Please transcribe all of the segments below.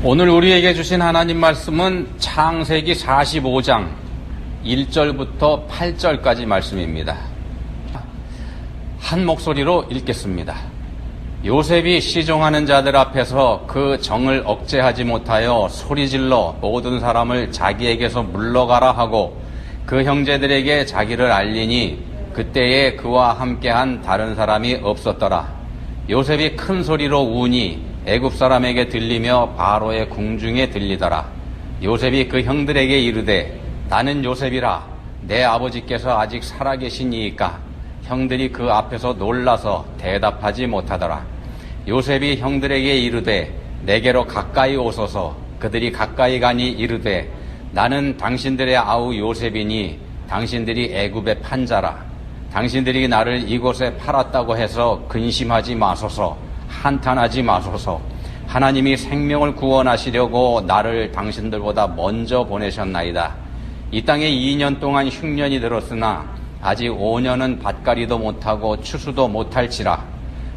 오늘 우리에게 주신 하나님 말씀은 창세기 45장 1절부터 8절까지 말씀입니다. 한 목소리로 읽겠습니다. 요셉이 시종하는 자들 앞에서 그 정을 억제하지 못하여 소리질러 모든 사람을 자기에게서 물러가라 하고 그 형제들에게 자기를 알리니 그때에 그와 함께한 다른 사람이 없었더라. 요셉이 큰 소리로 우니 애굽 사람에게 들리며 바로의 궁중에 들리더라. 요셉이 그 형들에게 이르되 나는 요셉이라. 내 아버지께서 아직 살아계시니이까. 형들이 그 앞에서 놀라서 대답하지 못하더라. 요셉이 형들에게 이르되 내게로 가까이 오소서. 그들이 가까이 가니 이르되 나는 당신들의 아우 요셉이니 당신들이 애굽의 판자라. 당신들이 나를 이곳에 팔았다고 해서 근심하지 마소서. 한탄하지 마소서. 하나님이 생명을 구원하시려고 나를 당신들보다 먼저 보내셨나이다. 이 땅에 2년 동안 흉년이 들었으나 아직 5년은 밭갈이도 못하고 추수도 못할지라.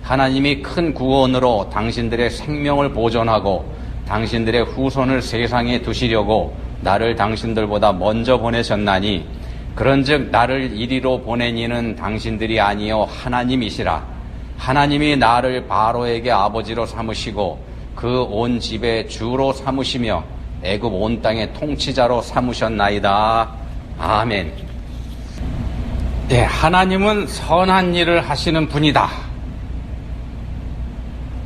하나님이 큰 구원으로 당신들의 생명을 보존하고 당신들의 후손을 세상에 두시려고 나를 당신들보다 먼저 보내셨나니 그런즉 나를 이리로 보낸 이는 당신들이 아니요 하나님이시라. 하나님이 나를 바로에게 아버지로 삼으시고 그 온 집의 주로 삼으시며 애굽 온 땅의 통치자로 삼으셨나이다. 아멘. 네, 하나님은 선한 일을 하시는 분이다.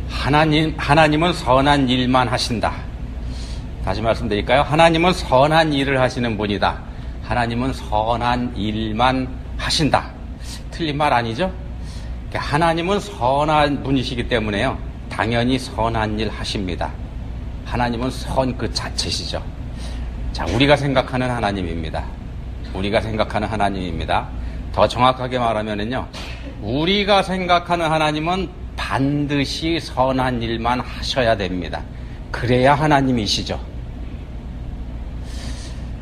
하나님은 선한 일만 하신다. 다시 말씀드릴까요? 하나님은 선한 일을 하시는 분이다. 하나님은 선한 일만 하신다. 틀린 말 아니죠? 하나님은 선한 분이시기 때문에요. 당연히 선한 일 하십니다. 하나님은 선 그 자체시죠. 자, 우리가 생각하는 하나님입니다. 우리가 생각하는 하나님입니다. 더 정확하게 말하면은요, 우리가 생각하는 하나님은 반드시 선한 일만 하셔야 됩니다. 그래야 하나님이시죠.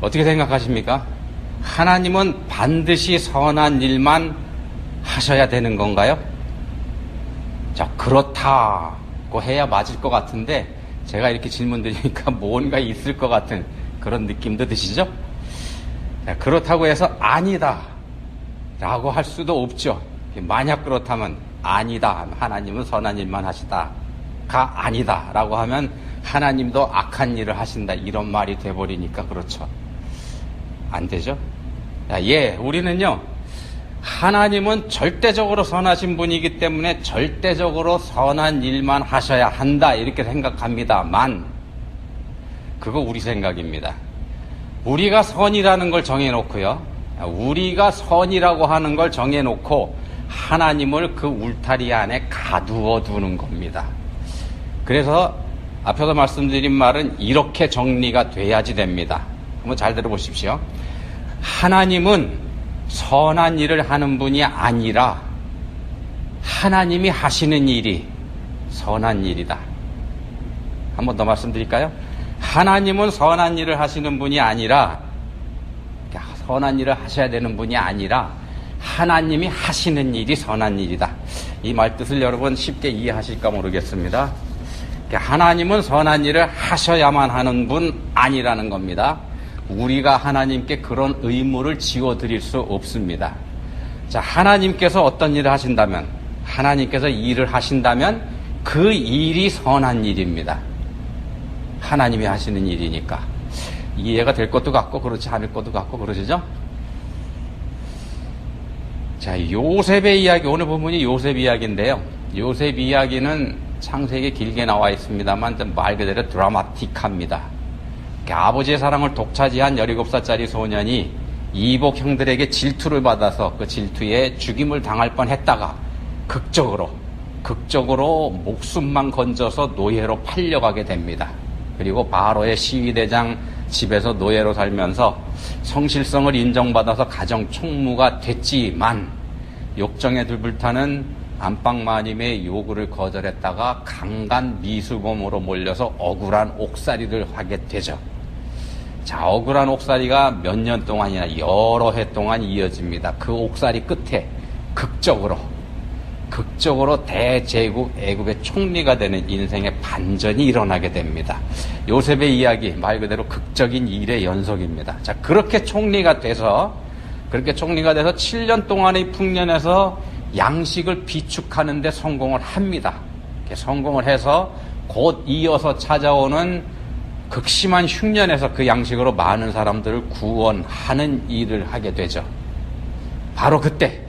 어떻게 생각하십니까? 하나님은 반드시 선한 일만 하셔야 되는 건가요? 자, 그렇다고 해야 맞을 것 같은데 제가 이렇게 질문 드리니까 뭔가 있을 것 같은 그런 느낌도 드시죠? 자, 그렇다고 해서 아니다 라고 할 수도 없죠. 만약 그렇다면 아니다, 하나님은 선한 일만 하시다가 아니다 라고 하면 하나님도 악한 일을 하신다 이런 말이 돼버리니까 그렇죠. 안 되죠? 자, 예, 우리는요 하나님은 절대적으로 선하신 분이기 때문에 절대적으로 선한 일만 하셔야 한다 이렇게 생각합니다만 그거 우리 생각입니다. 우리가 선이라는 걸 정해놓고요, 우리가 선이라고 하는 걸 정해놓고 하나님을 그 울타리 안에 가두어 두는 겁니다. 그래서 앞에서 말씀드린 말은 이렇게 정리가 돼야지 됩니다. 한번 잘 들어보십시오. 하나님은 선한 일을 하는 분이 아니라 하나님이 하시는 일이 선한 일이다. 한 번 더 말씀드릴까요? 하나님은 선한 일을 하시는 분이 아니라, 선한 일을 하셔야 되는 분이 아니라 하나님이 하시는 일이 선한 일이다. 이 말뜻을 여러분 쉽게 이해하실까 모르겠습니다. 하나님은 선한 일을 하셔야만 하는 분 아니라는 겁니다. 우리가 하나님께 그런 의무를 지워드릴 수 없습니다. 자, 하나님께서 어떤 일을 하신다면, 하나님께서 일을 하신다면 그 일이 선한 일입니다. 하나님이 하시는 일이니까. 이해가 될 것도 같고 그렇지 않을 것도 같고 그러시죠? 자, 요셉의 이야기, 오늘 본문이 요셉 이야기인데요. 요셉 이야기는 창세기에 길게 나와 있습니다만 말 그대로 드라마틱합니다. 아버지의 사랑을 독차지한 17살짜리 소년이 이복 형들에게 질투를 받아서 그 질투에 죽임을 당할 뻔했다가 극적으로 목숨만 건져서 노예로 팔려가게 됩니다. 그리고 바로의 시위대장 집에서 노예로 살면서 성실성을 인정받아서 가정 총무가 됐지만 욕정에 들불타는 안방마님의 요구를 거절했다가 강간 미수범으로 몰려서 억울한 옥살이를 하게 되죠. 자, 억울한 옥살이가 몇 년 동안이나 여러 해 동안 이어집니다. 그 옥살이 끝에 극적으로 극적으로 대제국 애굽의 총리가 되는 인생의 반전이 일어나게 됩니다. 요셉의 이야기 말 그대로 극적인 일의 연속입니다. 자, 그렇게 총리가 돼서 7년 동안의 풍년에서 양식을 비축하는 데 성공을 합니다. 성공을 해서 곧 이어서 찾아오는 극심한 흉년에서 그 양식으로 많은 사람들을 구원하는 일을 하게 되죠. 바로 그때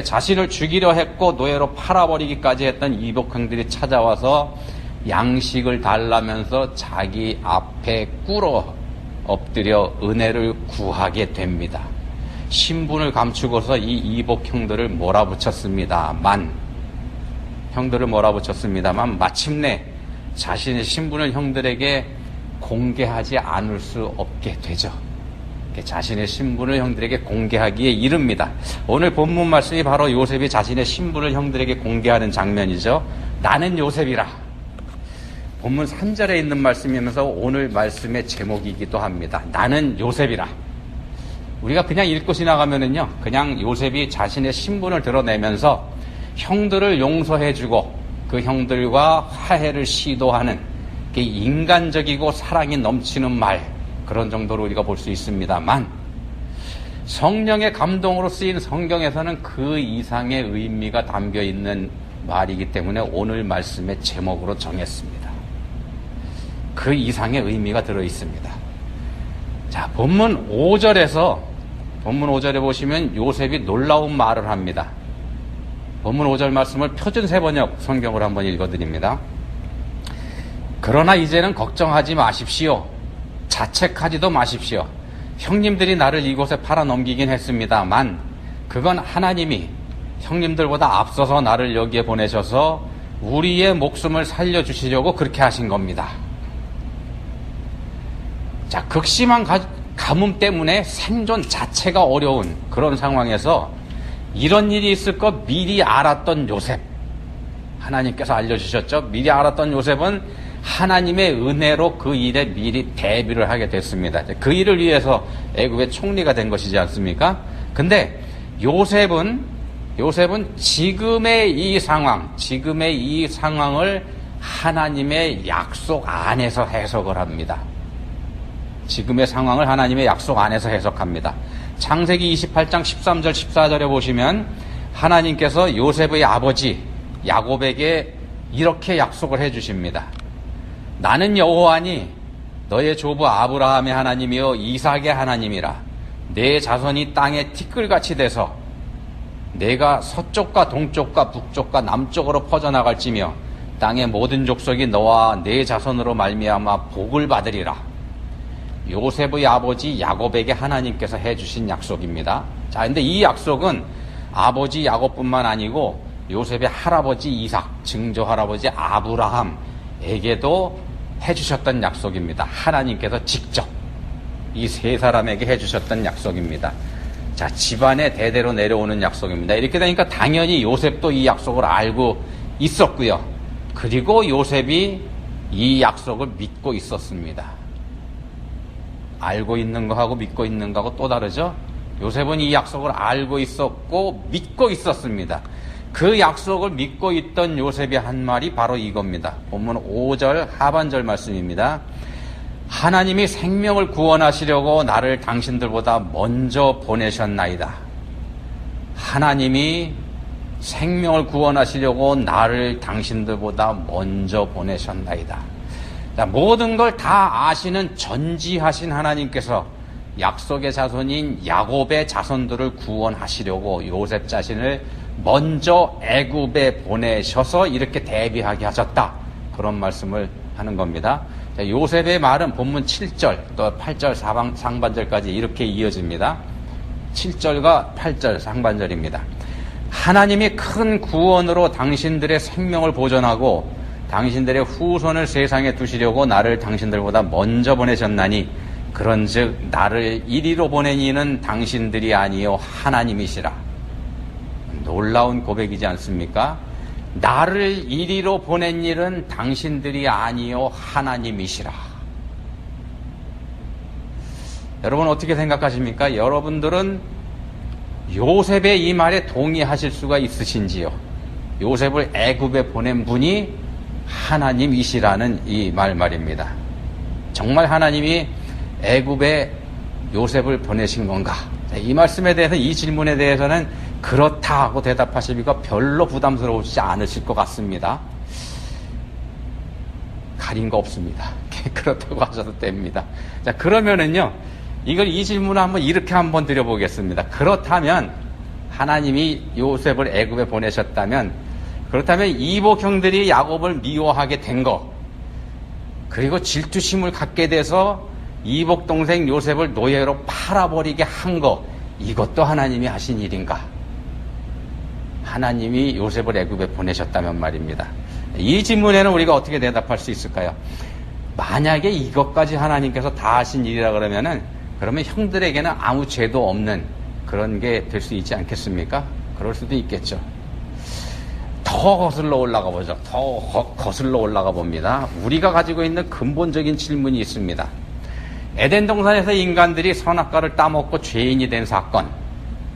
자신을 죽이려 했고 노예로 팔아버리기까지 했던 이복형들이 찾아와서 양식을 달라면서 자기 앞에 꿇어 엎드려 은혜를 구하게 됩니다. 신분을 감추고서 이 이복형들을 몰아붙였습니다만 마침내 자신의 신분을 형들에게 공개하지 않을 수 없게 되죠. 자신의 신분을 형들에게 공개하기에 이릅니다. 오늘 본문 말씀이 바로 요셉이 자신의 신분을 형들에게 공개하는 장면이죠. 나는 요셉이라. 본문 3절에 있는 말씀이면서 오늘 말씀의 제목이기도 합니다. 나는 요셉이라. 우리가 그냥 읽고 지나가면은요, 그냥 요셉이 자신의 신분을 드러내면서 형들을 용서해주고 그 형들과 화해를 시도하는 인간적이고 사랑이 넘치는 말, 그런 정도로 우리가 볼 수 있습니다만, 성령의 감동으로 쓰인 성경에서는 그 이상의 의미가 담겨 있는 말이기 때문에 오늘 말씀의 제목으로 정했습니다. 그 이상의 의미가 들어 있습니다. 자, 본문 5절에 보시면 요셉이 놀라운 말을 합니다. 본문 5절 말씀을 표준 세번역 성경으로 한번 읽어드립니다. 그러나 이제는 걱정하지 마십시오. 자책하지도 마십시오. 형님들이 나를 이곳에 팔아 넘기긴 했습니다만 그건 하나님이 형님들보다 앞서서 나를 여기에 보내셔서 우리의 목숨을 살려주시려고 그렇게 하신 겁니다. 자, 극심한 가뭄 때문에 생존 자체가 어려운 그런 상황에서 이런 일이 있을 거 미리 알았던 요셉, 하나님께서 알려주셨죠. 미리 알았던 요셉은 하나님의 은혜로 그 일에 미리 대비를 하게 됐습니다. 그 일을 위해서 애굽의 총리가 된 것이지 않습니까? 근데 요셉은 지금의 이 상황을 하나님의 약속 안에서 해석을 합니다. 지금의 상황을 하나님의 약속 안에서 해석합니다. 창세기 28장 13절 14절에 보시면 하나님께서 요셉의 아버지 야곱에게 이렇게 약속을 해주십니다. 나는 여호와니 너의 조부 아브라함의 하나님이요 이삭의 하나님이라. 내 자손이 땅에 티끌같이 돼서 내가 서쪽과 동쪽과 북쪽과 남쪽으로 퍼져나갈지며 땅의 모든 족속이 너와 내 자손으로 말미암아 복을 받으리라. 요셉의 아버지 야곱에게 하나님께서 해주신 약속입니다. 자, 근데 이 약속은 아버지 야곱뿐만 아니고 요셉의 할아버지 이삭, 증조 할아버지 아브라함에게도 해주셨던 약속입니다. 하나님께서 직접 이 세 사람에게 해주셨던 약속입니다. 자, 집안에 대대로 내려오는 약속입니다. 이렇게 되니까 당연히 요셉도 이 약속을 알고 있었고요. 그리고 요셉이 이 약속을 믿고 있었습니다. 알고 있는 거하고 믿고 있는 거하고 또 다르죠? 요셉은 이 약속을 알고 있었고 믿고 있었습니다. 그 약속을 믿고 있던 요셉이 한 말이 바로 이겁니다. 본문 5절 하반절 말씀입니다. 하나님이 생명을 구원하시려고 나를 당신들보다 먼저 보내셨나이다. 하나님이 생명을 구원하시려고 나를 당신들보다 먼저 보내셨나이다. 자, 모든 걸 다 아시는 전지하신 하나님께서 약속의 자손인 야곱의 자손들을 구원하시려고 요셉 자신을 먼저 애굽에 보내셔서 이렇게 대비하게 하셨다. 그런 말씀을 하는 겁니다. 자, 요셉의 말은 본문 7절 또 8절 상반절까지 이렇게 이어집니다. 7절과 8절 상반절입니다. 하나님이 큰 구원으로 당신들의 생명을 보존하고 당신들의 후손을 세상에 두시려고 나를 당신들보다 먼저 보내셨나니 그런즉 나를 이리로 보낸 이는 당신들이 아니요 하나님이시라. 놀라운 고백이지 않습니까? 나를 이리로 보낸 일은 당신들이 아니요 하나님이시라. 여러분 어떻게 생각하십니까? 여러분들은 요셉의 이 말에 동의하실 수가 있으신지요? 요셉을 애굽에 보낸 분이 하나님이시라는 이 말입니다. 정말 하나님이 애굽에 요셉을 보내신 건가? 이 말씀에 대해서, 이 질문에 대해서는 그렇다 하고 대답하시기가 별로 부담스러우시지 않으실 것 같습니다. 가린 거 없습니다. 그렇다고 하셔도 됩니다. 자, 그러면은요, 이 질문을 이렇게 한번 드려보겠습니다. 그렇다면, 하나님이 요셉을 애굽에 보내셨다면, 그렇다면 이복 형들이 야곱을 미워하게 된 거, 그리고 질투심을 갖게 돼서 이복 동생 요셉을 노예로 팔아버리게 한 거, 이것도 하나님이 하신 일인가? 하나님이 요셉을 애굽에 보내셨다면 말입니다. 이 질문에는 우리가 어떻게 대답할 수 있을까요? 만약에 이것까지 하나님께서 다 하신 일이라 그러면 형들에게는 아무 죄도 없는 그런 게 될 수 있지 않겠습니까? 그럴 수도 있겠죠. 더 거슬러 올라가 보죠. 거슬러 올라가 봅니다. 우리가 가지고 있는 근본적인 질문이 있습니다. 에덴 동산에서 인간들이 선악과를 따먹고 죄인이 된 사건,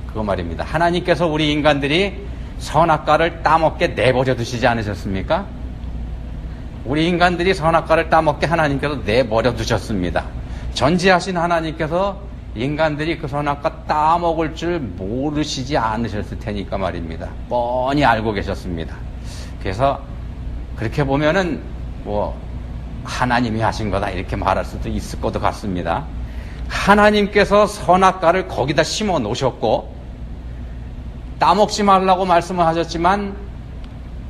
그거 말입니다. 하나님께서 우리 인간들이 선악과를 따먹게 내버려 두시지 않으셨습니까? 우리 인간들이 선악과를 따먹게 하나님께서 내버려 두셨습니다. 전지하신 하나님께서 인간들이 그 선악과 따먹을 줄 모르시지 않으셨을 테니까 말입니다. 뻔히 알고 계셨습니다. 그래서 그렇게 보면은 하나님이 하신 거다 이렇게 말할 수도 있을 것도 같습니다. 하나님께서 선악과를 거기다 심어 놓으셨고 따먹지 말라고 말씀을 하셨지만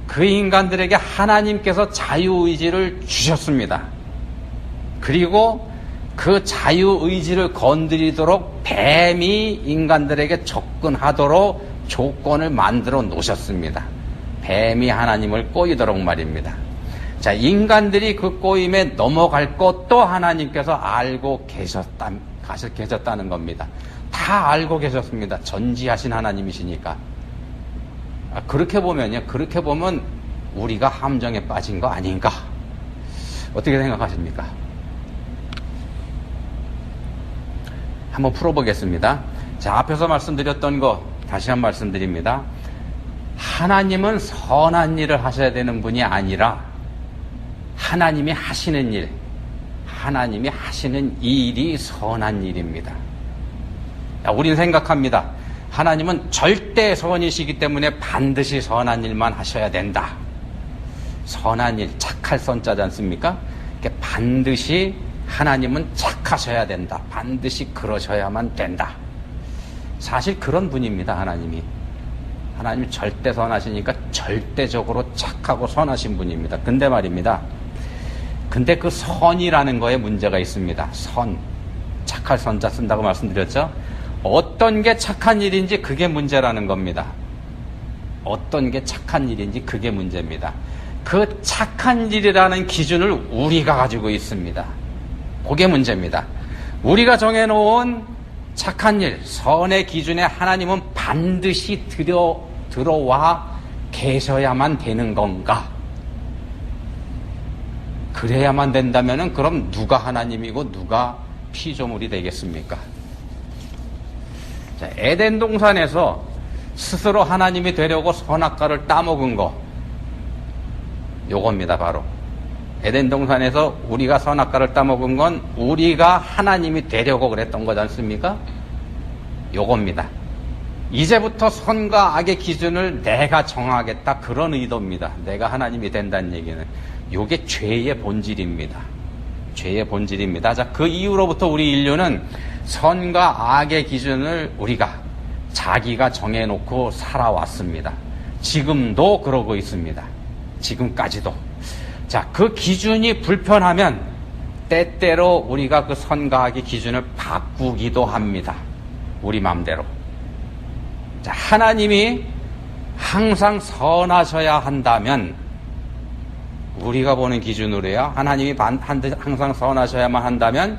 그 인간들에게 하나님께서 자유의지를 주셨습니다. 그리고 그 자유의지를 건드리도록 뱀이 인간들에게 접근하도록 조건을 만들어 놓으셨습니다. 뱀이 하나님을 꼬이도록 말입니다. 자, 인간들이 그 꼬임에 넘어갈 것도 하나님께서 알고 계셨다는 겁니다. 다 알고 계셨습니다. 전지하신 하나님이시니까. 그렇게 보면 우리가 함정에 빠진 거 아닌가? 어떻게 생각하십니까? 한번 풀어보겠습니다. 자, 앞에서 말씀드렸던 거 다시 한번 말씀드립니다. 하나님은 선한 일을 하셔야 되는 분이 아니라 하나님이 하시는 일, 하나님이 하시는 일이 선한 일입니다. 자, 우린 생각합니다. 하나님은 절대 선이시기 때문에 반드시 선한 일만 하셔야 된다. 선한 일, 착할 선자지 않습니까? 반드시 하나님은 착하셔야 된다. 반드시 그러셔야만 된다. 사실 그런 분입니다. 하나님이 절대 선하시니까 절대적으로 착하고 선하신 분입니다. 근데 말입니다. 근데 그 선이라는 거에 문제가 있습니다. 착할 선자 쓴다고 말씀드렸죠? 어떤 게 착한 일인지 그게 문제라는 겁니다. 어떤 게 착한 일인지 그게 문제입니다. 그 착한 일이라는 기준을 우리가 가지고 있습니다. 그게 문제입니다. 우리가 정해놓은 착한 일, 선의 기준에 하나님은 반드시 들어와 계셔야만 되는 건가? 그래야만 된다면은 그럼 누가 하나님이고 누가 피조물이 되겠습니까? 자, 에덴 동산에서 스스로 하나님이 되려고 선악과를 따먹은 거, 요겁니다. 바로 에덴 동산에서 우리가 선악과를 따먹은 건 우리가 하나님이 되려고 그랬던 거지 않습니까? 요겁니다. 이제부터 선과 악의 기준을 내가 정하겠다, 그런 의도입니다. 내가 하나님이 된다는 얘기는 요게 죄의 본질입니다. 죄의 본질입니다. 자, 그 이후로부터 우리 인류는 선과 악의 기준을 우리가 자기가 정해놓고 살아왔습니다. 지금도 그러고 있습니다. 지금까지도. 자, 그 기준이 불편하면 때때로 우리가 그 선과 악의 기준을 바꾸기도 합니다. 우리 마음대로. 자, 하나님이 항상 선하셔야 한다면, 우리가 보는 기준으로요, 하나님이 항상 선하셔야만 한다면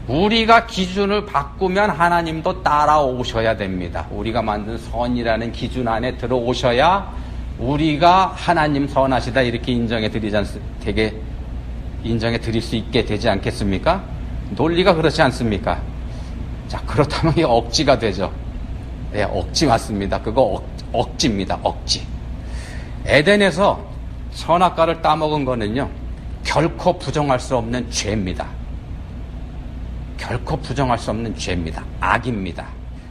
우리가 기준을 바꾸면 하나님도 따라오셔야 됩니다. 우리가 만든 선이라는 기준 안에 들어오셔야 우리가 하나님 선하시다 이렇게 인정해 드릴 수 있게 되지 않겠습니까? 논리가 그렇지 않습니까? 자, 그렇다면 이게 억지가 되죠. 예, 억지 맞습니다. 그거 억지입니다. 억지. 에덴에서 선악과를 따먹은 거는요, 결코 부정할 수 없는 죄입니다. 결코 부정할 수 없는 죄입니다. 악입니다.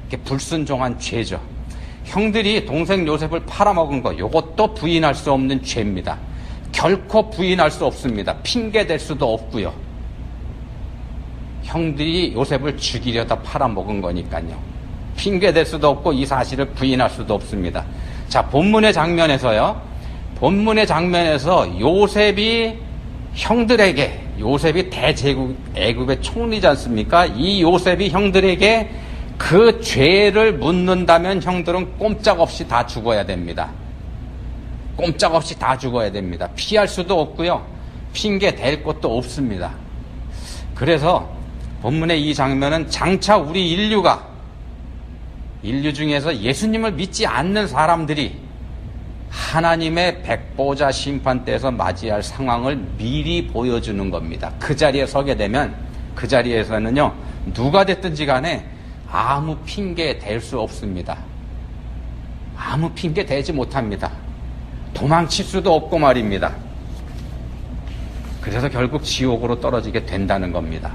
이게 불순종한 죄죠. 형들이 동생 요셉을 팔아먹은 거, 이것도 부인할 수 없는 죄입니다. 결코 부인할 수 없습니다. 핑계 댈 수도 없고요. 형들이 요셉을 죽이려다 팔아먹은 거니까요. 핑계 댈 수도 없고 이 사실을 부인할 수도 없습니다. 자, 본문의 장면에서 요셉이 형들에게, 요셉이 대제국 애굽의 총리지 않습니까? 이 요셉이 형들에게 그 죄를 묻는다면 형들은 꼼짝없이 다 죽어야 됩니다. 꼼짝없이 다 죽어야 됩니다. 피할 수도 없고요. 핑계 댈 것도 없습니다. 그래서 본문의 이 장면은 장차 우리 인류 중에서 예수님을 믿지 않는 사람들이 하나님의 백보자 심판대에서 맞이할 상황을 미리 보여주는 겁니다. 그 자리에 서게 되면 그 자리에서는요, 누가 됐든지 간에 아무 핑계 댈 수 없습니다. 아무 핑계 대지 못합니다. 도망칠 수도 없고 말입니다. 그래서 결국 지옥으로 떨어지게 된다는 겁니다.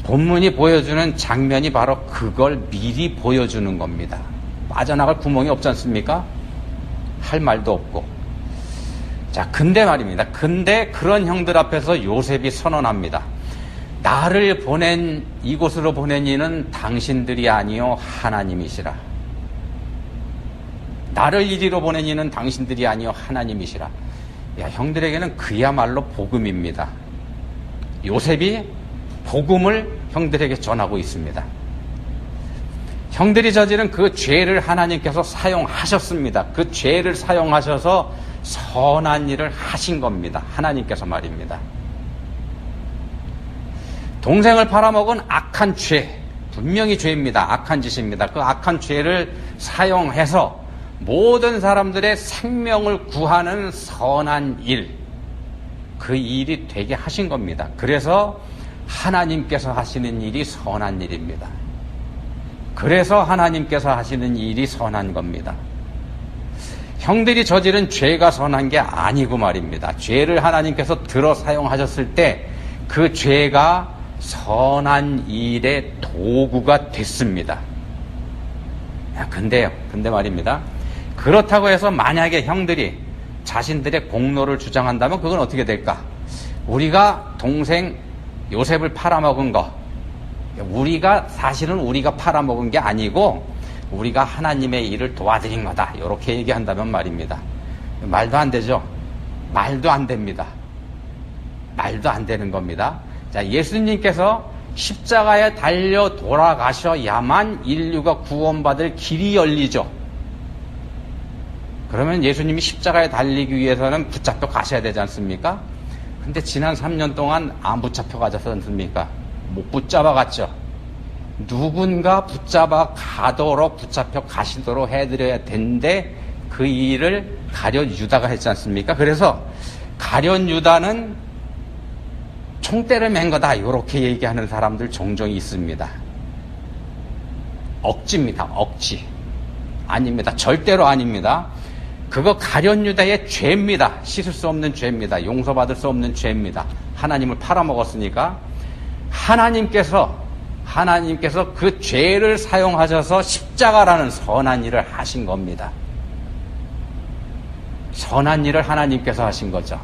본문이 보여주는 장면이 바로 그걸 미리 보여주는 겁니다. 빠져나갈 구멍이 없지 않습니까? 할 말도 없고. 자, 근데 말입니다. 근데 그런 형들 앞에서 요셉이 선언합니다. 나를 이곳으로 보낸 이는 당신들이 아니요 하나님이시라. 나를 이리로 보낸 이는 당신들이 아니요 하나님이시라. 야, 형들에게는 그야말로 복음입니다. 요셉이 복음을 형들에게 전하고 있습니다. 형들이 저지른 그 죄를 하나님께서 사용하셨습니다. 그 죄를 사용하셔서 선한 일을 하신 겁니다. 하나님께서 말입니다. 동생을 팔아먹은 악한 죄, 분명히 죄입니다. 악한 짓입니다. 그 악한 죄를 사용해서 모든 사람들의 생명을 구하는 선한 일, 그 일이 되게 하신 겁니다. 그래서 하나님께서 하시는 일이 선한 일입니다. 그래서 하나님께서 하시는 일이 선한 겁니다. 형들이 저지른 죄가 선한 게 아니고 말입니다. 죄를 하나님께서 들어 사용하셨을 때 그 죄가 선한 일의 도구가 됐습니다. 근데 말입니다. 그렇다고 해서 만약에 형들이 자신들의 공로를 주장한다면 그건 어떻게 될까? 우리가 동생 요셉을 팔아먹은 거, 사실은 우리가 팔아먹은 게 아니고 우리가 하나님의 일을 도와드린 거다. 이렇게 얘기한다면 말입니다. 말도 안 되죠? 말도 안 됩니다. 말도 안 되는 겁니다. 자, 예수님께서 십자가에 달려 돌아가셔야만 인류가 구원받을 길이 열리죠. 그러면 예수님이 십자가에 달리기 위해서는 붙잡혀 가셔야 되지 않습니까? 근데 지난 3년 동안 안 붙잡혀 가셨지 않습니까? 못 붙잡아 갔죠. 누군가 붙잡아 가도록 붙잡혀 가시도록 해드려야 되는데 그 일을 가룟 유다가 했지 않습니까? 그래서 가룟 유다는 총대를 맨 거다, 이렇게 얘기하는 사람들 종종 있습니다. 억지입니다. 억지. 아닙니다. 절대로 아닙니다. 그거 가룟 유다의 죄입니다. 씻을 수 없는 죄입니다. 용서받을 수 없는 죄입니다. 하나님을 팔아먹었으니까 하나님께서 그 죄를 사용하셔서 십자가라는 선한 일을 하신 겁니다. 선한 일을 하나님께서 하신 거죠.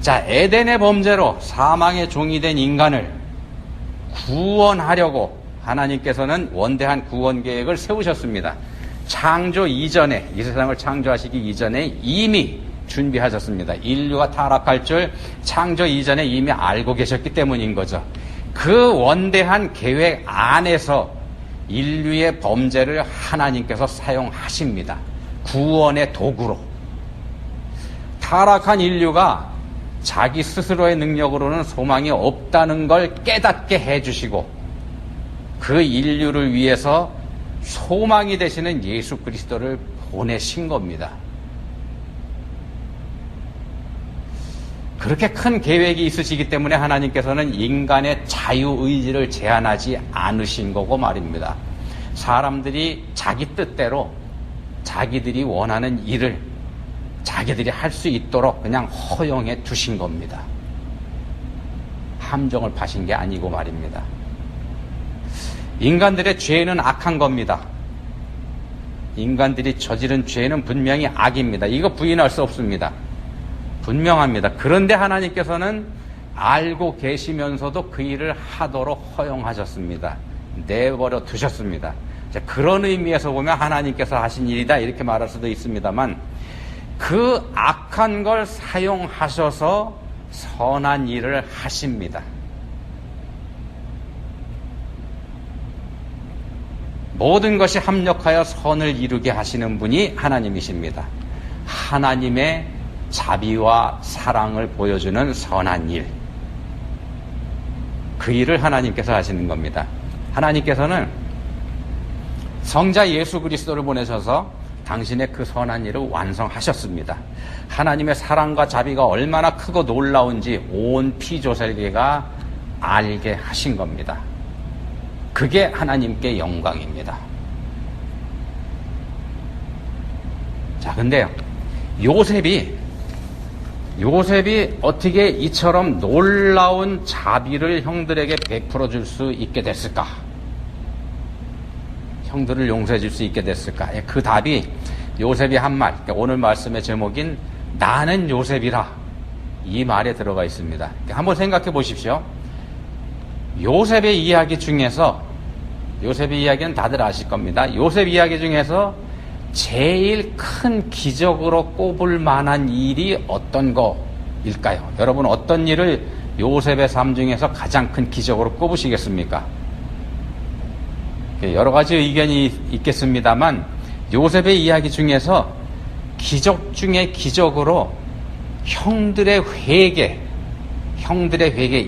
자, 에덴의 범죄로 사망의 종이 된 인간을 구원하려고 하나님께서는 원대한 구원 계획을 세우셨습니다. 창조 이전에, 이 세상을 창조하시기 이전에 이미 준비하셨습니다. 인류가 타락할 줄 창조 이전에 이미 알고 계셨기 때문인 거죠. 그 원대한 계획 안에서 인류의 범죄를 하나님께서 사용하십니다. 구원의 도구로. 타락한 인류가 자기 스스로의 능력으로는 소망이 없다는 걸 깨닫게 해주시고 그 인류를 위해서 소망이 되시는 예수 그리스도를 보내신 겁니다. 그렇게 큰 계획이 있으시기 때문에 하나님께서는 인간의 자유의지를 제한하지 않으신 거고 말입니다. 사람들이 자기 뜻대로 자기들이 원하는 일을 자기들이 할 수 있도록 그냥 허용해 두신 겁니다. 함정을 파신 게 아니고 말입니다. 인간들의 죄는 악한 겁니다. 인간들이 저지른 죄는 분명히 악입니다. 이거 부인할 수 없습니다. 분명합니다. 그런데 하나님께서는 알고 계시면서도 그 일을 하도록 허용하셨습니다. 내버려 두셨습니다. 그런 의미에서 보면 하나님께서 하신 일이다 이렇게 말할 수도 있습니다만, 그 악한 걸 사용하셔서 선한 일을 하십니다. 모든 것이 합력하여 선을 이루게 하시는 분이 하나님이십니다. 하나님의 자비와 사랑을 보여주는 선한 일, 그 일을 하나님께서 하시는 겁니다. 하나님께서는 성자 예수 그리스도를 보내셔서 당신의 그 선한 일을 완성하셨습니다. 하나님의 사랑과 자비가 얼마나 크고 놀라운지 온 피조세계가 알게 하신 겁니다. 그게 하나님께 영광입니다. 자, 근데요, 요셉이 어떻게 이처럼 놀라운 자비를 형들에게 베풀어 줄 수 있게 됐을까? 형들을 용서해 줄 수 있게 됐을까? 그 답이 요셉이 한 말, 오늘 말씀의 제목인 나는 요셉이라, 이 말에 들어가 있습니다. 한번 생각해 보십시오. 요셉의 이야기 중에서, 요셉의 이야기는 다들 아실 겁니다. 요셉 이야기 중에서 제일 큰 기적으로 꼽을 만한 일이 어떤 거일까요? 여러분, 어떤 일을 요셉의 삶 중에서 가장 큰 기적으로 꼽으시겠습니까? 여러 가지 의견이 있겠습니다만, 요셉의 이야기 중에서 기적 중에 기적으로 형들의 회개,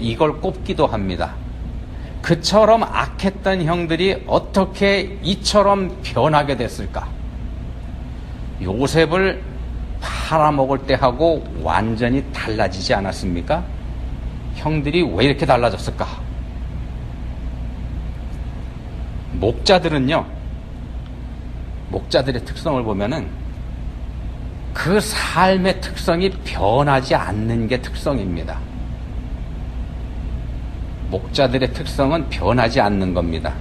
이걸 꼽기도 합니다. 그처럼 악했던 형들이 어떻게 이처럼 변하게 됐을까? 요셉을 팔아먹을 때하고 완전히 달라지지 않았습니까? 형들이 왜 이렇게 달라졌을까? 목자들의 특성을 보면은 그 삶의 특성이 변하지 않는 게 특성입니다. 목자들의 특성은 변하지 않는 겁니다.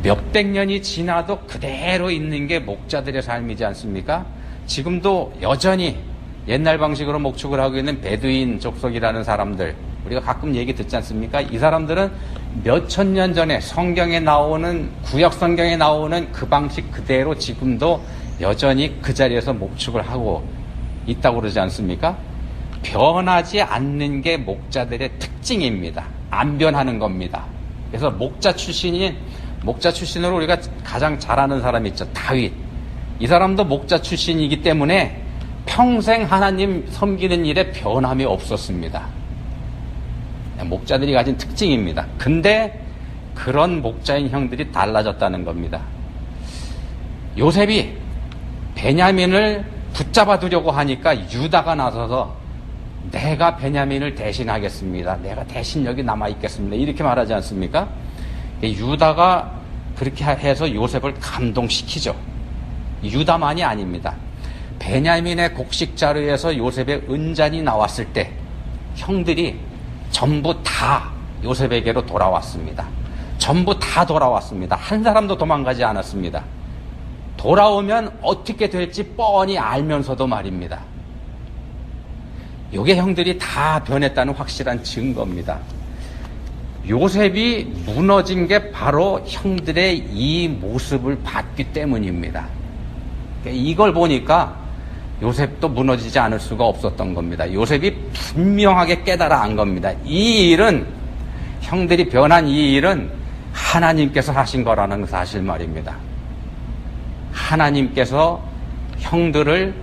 몇백 년이 지나도 그대로 있는 게 목자들의 삶이지 않습니까? 지금도 여전히 옛날 방식으로 목축을 하고 있는 베두인 족속이라는 사람들, 우리가 가끔 얘기 듣지 않습니까? 이 사람들은 몇천 년 전에 성경에 나오는, 구약 성경에 나오는 그 방식 그대로 지금도 여전히 그 자리에서 목축을 하고 있다고 그러지 않습니까? 변하지 않는 게 목자들의 특징입니다. 안 변하는 겁니다. 그래서 목자 출신으로 우리가 가장 잘 아는 사람이 있죠. 다윗. 이 사람도 목자 출신이기 때문에 평생 하나님 섬기는 일에 변함이 없었습니다. 목자들이 가진 특징입니다. 근데 그런 목자인 형들이 달라졌다는 겁니다. 요셉이 베냐민을 붙잡아 두려고 하니까 유다가 나서서 내가 베냐민을 대신하겠습니다. 내가 대신 여기 남아있겠습니다. 이렇게 말하지 않습니까? 유다가 그렇게 해서 요셉을 감동시키죠. 유다만이 아닙니다. 베냐민의 곡식 자루에서 요셉의 은잔이 나왔을 때 형들이 전부 다 요셉에게로 돌아왔습니다. 전부 다 돌아왔습니다. 한 사람도 도망가지 않았습니다. 돌아오면 어떻게 될지 뻔히 알면서도 말입니다. 요게 형들이 다 변했다는 확실한 증거입니다. 요셉이 무너진 게 바로 형들의 이 모습을 봤기 때문입니다. 이걸 보니까 요셉도 무너지지 않을 수가 없었던 겁니다. 요셉이 분명하게 깨달아 안 겁니다. 이 일은, 형들이 변한 이 일은 하나님께서 하신 거라는 사실 말입니다. 하나님께서 형들을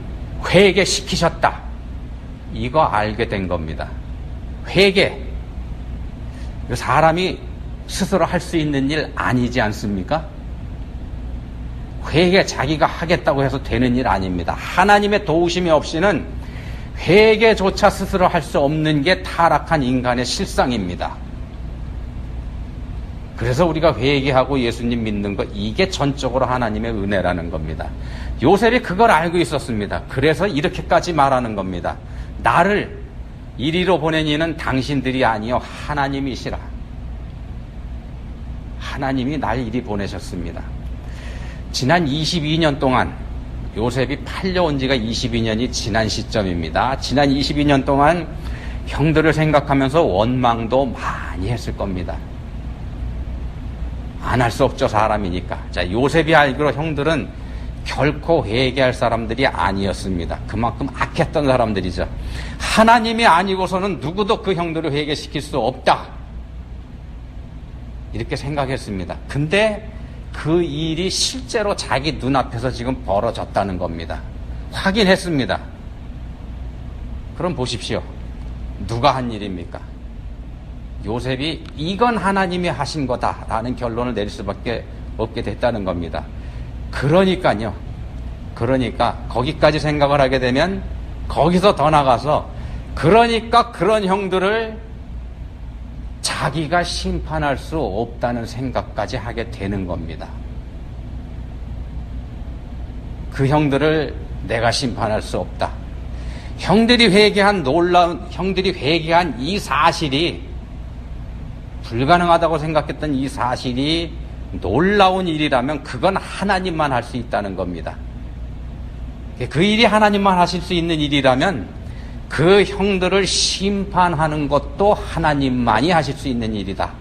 회개시키셨다. 이거 알게 된 겁니다. 회개. 사람이 스스로 할 수 있는 일 아니지 않습니까? 회개 자기가 하겠다고 해서 되는 일 아닙니다. 하나님의 도우심이 없이는 회개조차 스스로 할 수 없는 게 타락한 인간의 실상입니다. 그래서 우리가 회개하고 예수님 믿는 것, 이게 전적으로 하나님의 은혜라는 겁니다. 요셉이 그걸 알고 있었습니다. 그래서 이렇게까지 말하는 겁니다. 나를 이리로 보낸 이는 당신들이 아니요 하나님이시라. 하나님이 날 이리 보내셨습니다. 지난 22년 동안 요셉이 팔려온 지가 22년이 지난 시점입니다. 지난 22년 동안 형들을 생각하면서 원망도 많이 했을 겁니다. 안 할 수 없죠, 사람이니까. 자, 요셉이 알기로 형들은 결코 회개할 사람들이 아니었습니다. 그만큼 악했던 사람들이죠. 하나님이 아니고서는 누구도 그 형들을 회개시킬 수 없다, 이렇게 생각했습니다. 근데 그 일이 실제로 자기 눈앞에서 지금 벌어졌다는 겁니다. 확인했습니다. 그럼 보십시오. 누가 한 일입니까? 요셉이 이건 하나님이 하신 거다라는 결론을 내릴 수밖에 없게 됐다는 겁니다. 그러니까 거기까지 생각을 하게 되면 거기서 더 나가서 그러니까 그런 형들을 자기가 심판할 수 없다는 생각까지 하게 되는 겁니다. 그 형들을 내가 심판할 수 없다. 형들이 회개한 이 사실이, 불가능하다고 생각했던 이 사실이 놀라운 일이라면 그건 하나님만 할 수 있다는 겁니다. 그 일이 하나님만 하실 수 있는 일이라면 그 형들을 심판하는 것도 하나님만이 하실 수 있는 일이다.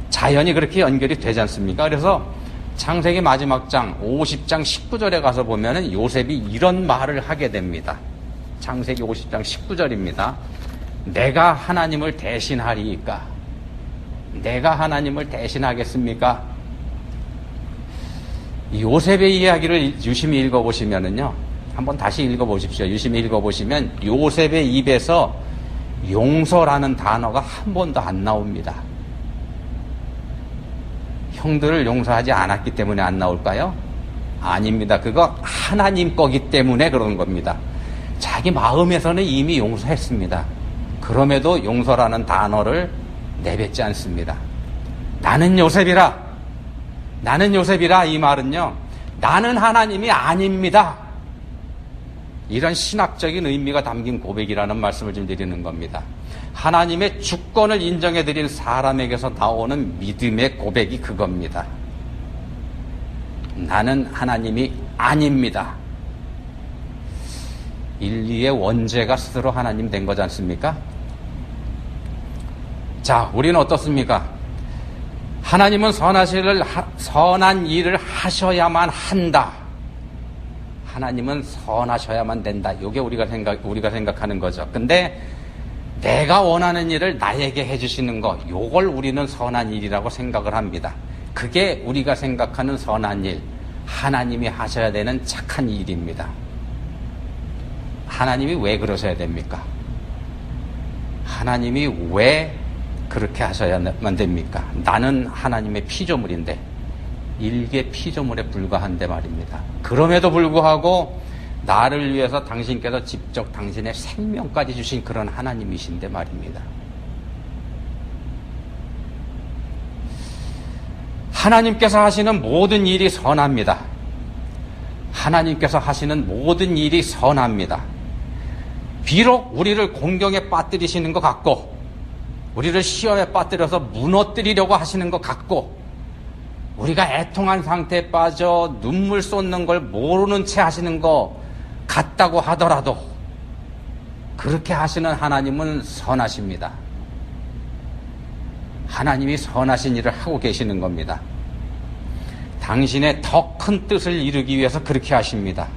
자연히 그렇게 연결이 되지 않습니까? 그래서 창세기 마지막 장 50장 19절에 가서 보면은 요셉이 이런 말을 하게 됩니다. 창세기 50장 19절입니다. 내가 하나님을 대신하리이까? 내가 하나님을 대신하겠습니까? 요셉의 이야기를 유심히 읽어보시면은요, 한번 다시 읽어보십시오. 유심히 읽어보시면 요셉의 입에서 용서라는 단어가 한 번도 안 나옵니다. 형들을 용서하지 않았기 때문에 안 나올까요? 아닙니다. 그거 하나님 거기 때문에 그런 겁니다. 자기 마음에서는 이미 용서했습니다. 그럼에도 용서라는 단어를 내뱉지 않습니다. 나는 요셉이라 이 말은요, 나는 하나님이 아닙니다, 이런 신학적인 의미가 담긴 고백이라는 말씀을 좀 드리는 겁니다. 하나님의 주권을 인정해드린 사람에게서 나오는 믿음의 고백이 그겁니다. 나는 하나님이 아닙니다. 인류의 원죄가 스스로 하나님 된 거지 않습니까? 자, 우리는 어떻습니까? 하나님은 선한 일을 하셔야만 한다. 하나님은 선하셔야만 된다. 이게 우리가 생각하는 거죠. 근데 내가 원하는 일을 나에게 해주시는 거, 요걸 우리는 선한 일이라고 생각을 합니다. 그게 우리가 생각하는 선한 일, 하나님이 하셔야 되는 착한 일입니다. 하나님이 왜 그러셔야 됩니까? 하나님이 왜 그렇게 하셔야만 됩니까? 나는 하나님의 피조물인데, 일개 피조물에 불과한데 말입니다. 그럼에도 불구하고 나를 위해서 당신께서 직접 당신의 생명까지 주신 그런 하나님이신데 말입니다. 하나님께서 하시는 모든 일이 선합니다. 하나님께서 하시는 모든 일이 선합니다. 비록 우리를 공경에 빠뜨리시는 것 같고, 우리를 시험에 빠뜨려서 무너뜨리려고 하시는 것 같고, 우리가 애통한 상태에 빠져 눈물 쏟는 걸 모르는 채 하시는 것 같다고 하더라도, 그렇게 하시는 하나님은 선하십니다. 하나님이 선하신 일을 하고 계시는 겁니다. 당신의 더 큰 뜻을 이루기 위해서 그렇게 하십니다.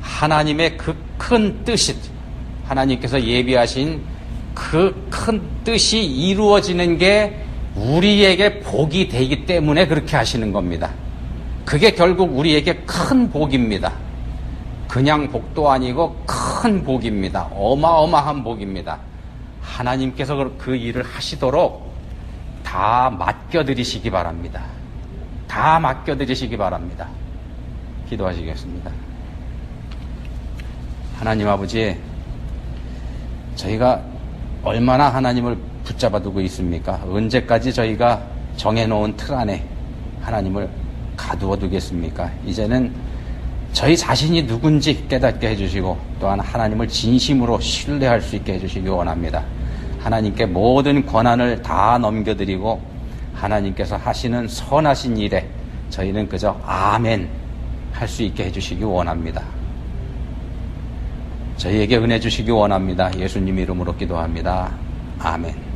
하나님의 그 큰 뜻이, 하나님께서 예비하신 그 큰 뜻이 이루어지는 게 우리에게 복이 되기 때문에 그렇게 하시는 겁니다. 그게 결국 우리에게 큰 복입니다. 그냥 복도 아니고 큰 복입니다. 어마어마한 복입니다. 하나님께서 그 일을 하시도록 다 맡겨드리시기 바랍니다. 다 맡겨드리시기 바랍니다. 기도하시겠습니다. 하나님 아버지, 저희가 얼마나 하나님을 붙잡아 두고 있습니까? 언제까지 저희가 정해놓은 틀 안에 하나님을 가두어 두겠습니까? 이제는 저희 자신이 누군지 깨닫게 해주시고 또한 하나님을 진심으로 신뢰할 수 있게 해주시기 원합니다. 하나님께 모든 권한을 다 넘겨드리고 하나님께서 하시는 선하신 일에 저희는 그저 아멘 할 수 있게 해주시기 원합니다. 저희에게 은혜 주시기 원합니다. 예수님 이름으로 기도합니다. 아멘.